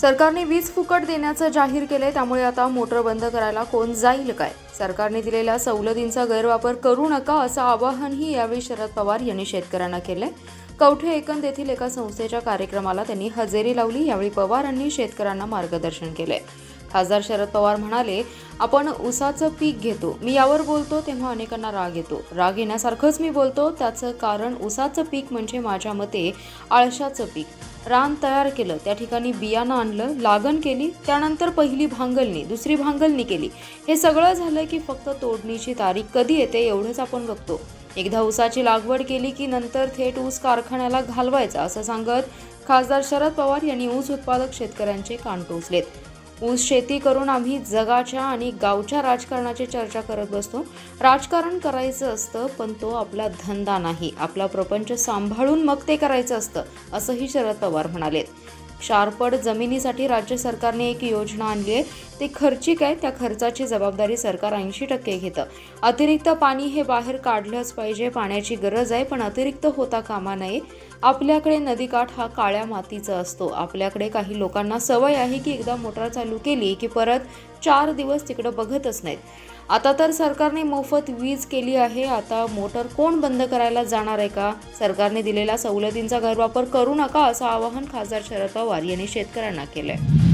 सरकारने वीज फुकट देण्याचं जाहीर केले, त्यामुळे आता मोटर बंद करायला कोण जाईल काय? सरकारने दिलेल्या सवलतींचा गैरवापर करू नका असं आवाहनही यावेळी शरद पवार यांनी शेतकऱ्यांना केलंय। कवठे एकंद येथील एका संस्थेच्या कार्यक्रमाला त्यांनी हजेरी लावली। यावेळी पवारांनी शेतकऱ्यांना मार्गदर्शन केले। खासदार शरद पवार म्हणाले, आपण ऊसाचं पीक घेतो, मी यावर बोलतो तेव्हा अनेकांना राग येतो। राग येण्यासारखंच मी बोलतो, त्याचं कारण ऊसाचं पीक म्हणजे माझ्या मते आळशाचं पीक। रान तयार केलं, त्या ठिकाणी बियाणं आणलं, लागण केली, त्यानंतर पहिली भांगलणी, दुसरी भांगलणी केली। हे सगळं झालं की फक्त तोडणीची तारीख कधी येते एवढंच आपण बघतो। एकदा ऊसाची लागवड केली की नंतर थेट ऊस कारखान्याला घालवायचा असं सांगत खासदार शरद पवार यांनी ऊस उत्पादक शेतकऱ्यांचे कान टोचलेत। ऊस शेती करून आम्ही जगाच्या आणि गावच्या राजकारणाची चर्चा करत बसतो। राजकारण करायचं असतं, पण तो आपला धंदा नाही, आपला प्रपंच सांभाळून मग ते करायचं असतं असंही शरद पवार म्हणाले। क्षारपड जमिनीसाठी राज्य सरकारने एक योजना आणली आहे, ते खर्चिक आहे, त्या खर्चाची जबाबदारी सरकार 80% घेतं। अतिरिक्त पाणी हे बाहेर काढलंच पाहिजे, पाण्याची गरज आहे, पण अतिरिक्त होता कामा नये। आपल्याकडे नदीकाठ हा काळ्या मातीचा असतो। आपल्याकडे काही लोकांना सवय आहे की एकदा मोटर चालू केली की परत 4 दिवस तिकडे बघतच नाहीत। आता तर सरकारने मोफत वीज केली आहे, आता मोटर कोण बंद करायला जाणार आहे का? सरकारने दिलेल्या सवलतींचा गैरवापर करू नका असं आवाहन खासदार शरद पवार यांनी शेतकऱ्यांना केलंय।